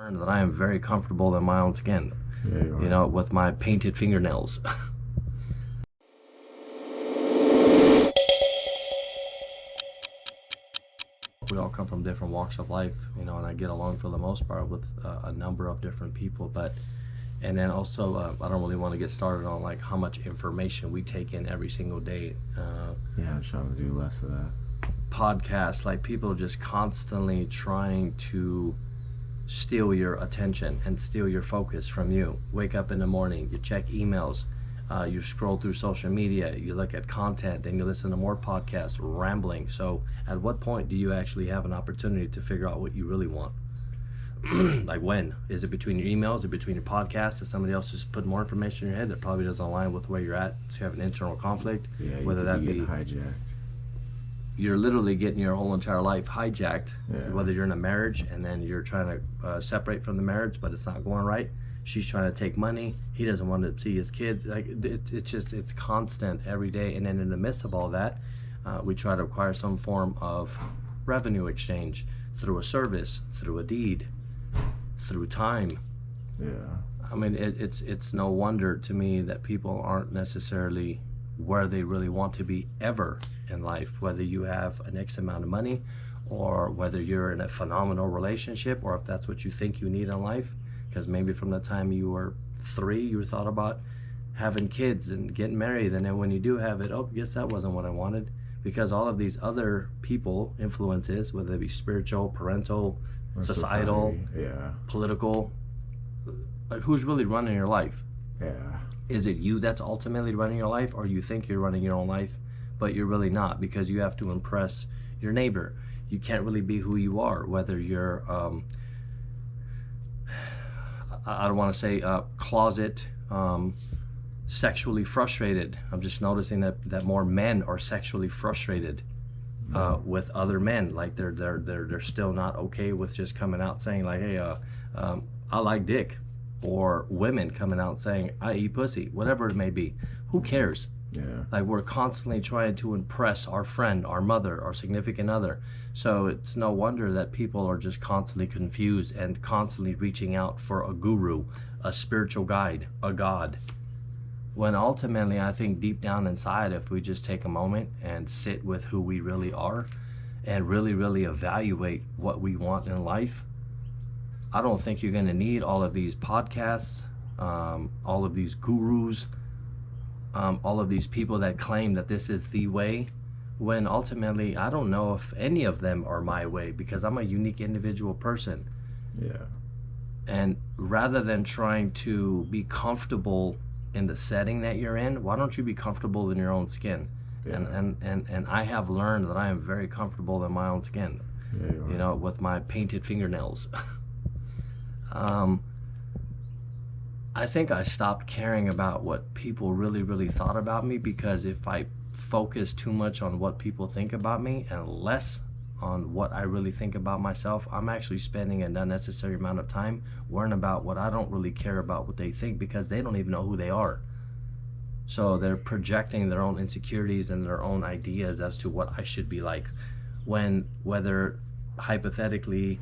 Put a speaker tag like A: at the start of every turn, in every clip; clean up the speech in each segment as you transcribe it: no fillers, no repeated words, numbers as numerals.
A: learned that I am very comfortable in my own skin.
B: Yeah,
A: you know, with my painted fingernails. We all come from different walks of life, you know, and I get along for the most part with a number of different people. And then also, I don't really want to get started on like how much information we take in every single day.
B: Yeah, I'm trying to do less of that.
A: Podcasts, like people just constantly trying to steal your attention and steal your focus from you. Wake up in the morning, you check emails, you scroll through social media, you look at content, then you listen to more podcasts, rambling. So at what point do you actually have an opportunity to figure out what you really want? Like when? Is it between your emails? Is it between your podcasts? Is somebody else just put more information in your head that probably doesn't align with where you're at, so you have an internal conflict?
B: Yeah,
A: whether that be
B: hijacked.
A: You're literally getting your whole entire life hijacked.
B: Yeah.
A: Whether you're in a marriage and then you're trying to separate from the marriage, but it's not going right. She's trying to take money. He doesn't want to see his kids. Like it's constant every day. And then in the midst of all that, we try to acquire some form of revenue exchange through a service, through a deed, through time.
B: Yeah.
A: I mean, it's no wonder to me that people aren't necessarily where they really want to be ever in life, whether you have an X amount of money or whether you're in a phenomenal relationship or if that's what you think you need in life. Because maybe from the time you were 3, you thought about having kids and getting married, and then when you do have it, oh, guess that wasn't what I wanted. Because all of these other people influences, whether it be spiritual, parental,
B: Or
A: societal,
B: society. Yeah.
A: political, like who's really running your life?
B: Yeah.
A: Is it you that's ultimately running your life, or you think you're running your own life, but you're really not, because you have to impress your neighbor. You can't really be who you are, whether you're, I don't want to say closet, sexually frustrated. I'm just noticing that more men are sexually frustrated with other men. Like they're still not okay with just coming out saying like, hey, I like dick. Or women coming out saying, I eat pussy, whatever it may be. Who cares?
B: Yeah.
A: Like we're constantly trying to impress our friend, our mother, our significant other. So it's no wonder that people are just constantly confused and constantly reaching out for a guru, a spiritual guide, a god. When ultimately, I think deep down inside, if we just take a moment and sit with who we really are and really, really evaluate what we want in life, I don't think you're going to need all of these podcasts, all of these gurus, all of these people that claim that this is the way, when ultimately I don't know if any of them are my way, because I'm a unique individual person.
B: Yeah.
A: And rather than trying to be comfortable in the setting that you're in, why don't you be comfortable in your own skin?
B: Yeah.
A: And I have learned that I am very comfortable in my own skin,
B: Yeah,
A: you know, with my painted fingernails. I think I stopped caring about what people really, really thought about me, because if I focus too much on what people think about me and less on what I really think about myself, I'm actually spending an unnecessary amount of time worrying about what I don't really care about what they think, because they don't even know who they are. So they're projecting their own insecurities and their own ideas as to what I should be like, when whether hypothetically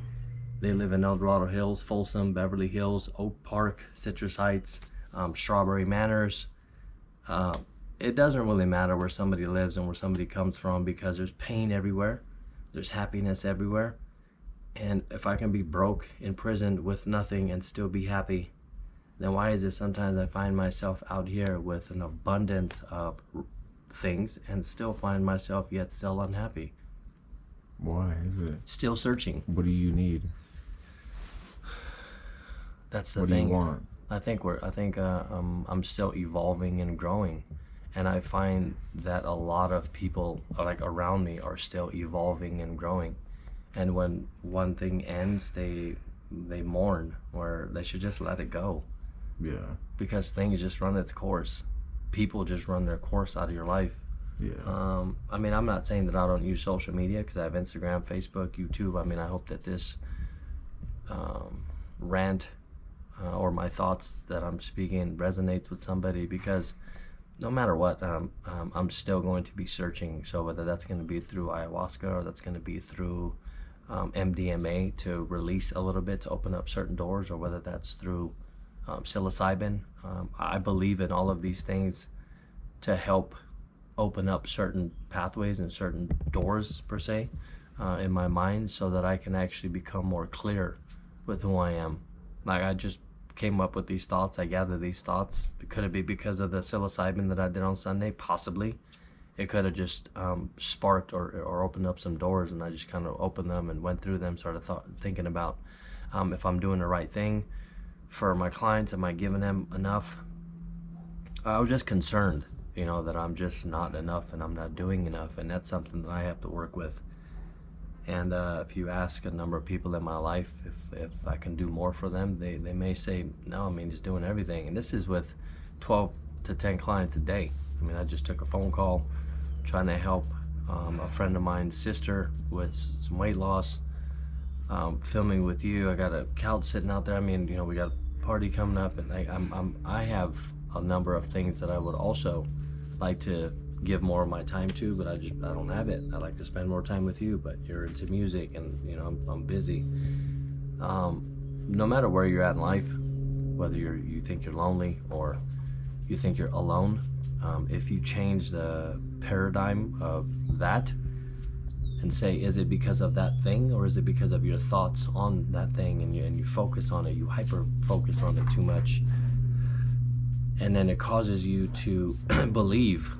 A: they live in El Dorado Hills, Folsom, Beverly Hills, Oak Park, Citrus Heights, Strawberry Manors. It doesn't really matter where somebody lives and where somebody comes from, because there's pain everywhere. There's happiness everywhere. And if I can be broke, imprisoned with nothing and still be happy, then why is it sometimes I find myself out here with an abundance of things and still find myself yet still unhappy?
B: Why is it?
A: Still searching.
B: What do you need?
A: That's the
B: What
A: thing.
B: do you want?
A: I think I'm still evolving and growing, and I find that a lot of people like around me are still evolving and growing. And when one thing ends, they mourn, or they should just let it go,
B: Yeah.
A: because things just run its course. People just run their course out of your life.
B: Yeah.
A: I mean, I'm not saying that I don't use social media, because I have Instagram, Facebook, YouTube. I mean, I hope that this rant or my thoughts that I'm speaking resonates with somebody, because no matter what, I'm still going to be searching. So whether that's going to be through ayahuasca, or that's going to be through MDMA to release a little bit to open up certain doors, or whether that's through psilocybin. I believe in all of these things to help open up certain pathways and certain doors, per se, in my mind, so that I can actually become more clear with who I am. Like, I just came up with these thoughts. I gathered these thoughts. Could it be because of the psilocybin that I did on Sunday? Possibly. It could have just sparked or opened up some doors, and I just kind of opened them and went through them, started thinking about if I'm doing the right thing for my clients. Am I giving them enough? I was just concerned, that I'm just not enough and I'm not doing enough, and that's something that I have to work with. And if you ask a number of people in my life if I can do more for them, they may say, no, he's doing everything. And this is with 12 to 10 clients a day. I just took a phone call trying to help a friend of mine's sister with some weight loss, filming with you. I got a couch sitting out there. We got a party coming up, and I have a number of things that I would also like to give more of my time to, but I don't have it. I like to spend more time with you, but you're into music, and I'm busy. No matter where you're at in life, whether you think you're lonely or you think you're alone, if you change the paradigm of that and say, is it because of that thing, or is it because of your thoughts on that thing, and you focus on it, you hyper focus on it too much, and then it causes you to believe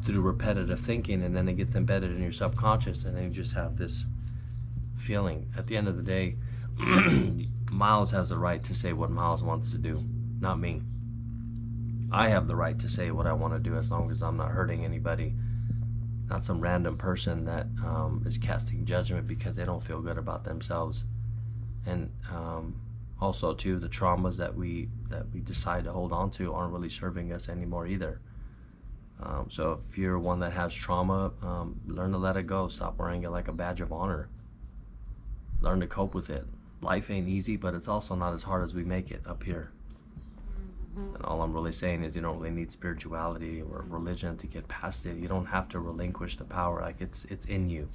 A: through repetitive thinking, and then it gets embedded in your subconscious, and then you just have this feeling. At the end of the day, Miles has the right to say what Miles wants to do, not me. I have the right to say what I want to do, as long as I'm not hurting anybody, not some random person that is casting judgment because they don't feel good about themselves. And also too, the traumas that we decide to hold on to aren't really serving us anymore either. So if you're one that has trauma, learn to let it go. Stop wearing it like a badge of honor. Learn to cope with it. Life ain't easy, but it's also not as hard as we make it up here. And all I'm really saying is, you don't really need spirituality or religion to get past it. You don't have to relinquish the power. Like, it's in you.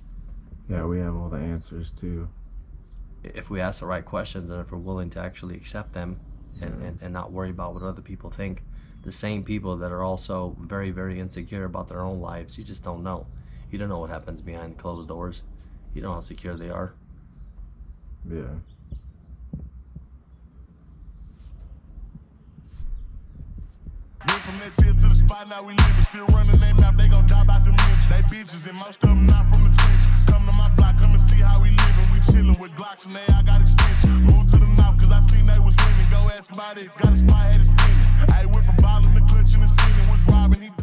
B: Yeah, we have all the answers too.
A: If we ask the right questions, and if we're willing to actually accept them, and not worry about what other people think. The same people that are also very, very insecure about their own lives, you just don't know. You don't know what happens behind closed doors. You know how secure they are.
B: Yeah.
C: Went from that field to the spot, now we living. Still running their mouth, they gon' die about them niggas. They bitches, and most of them not from the trenches. Come to my block, come and see how we living. We chillin' with Glocks, and I got extensions. Moved to the north, cause I seen they was winning. Go ask about it. Got a spot, had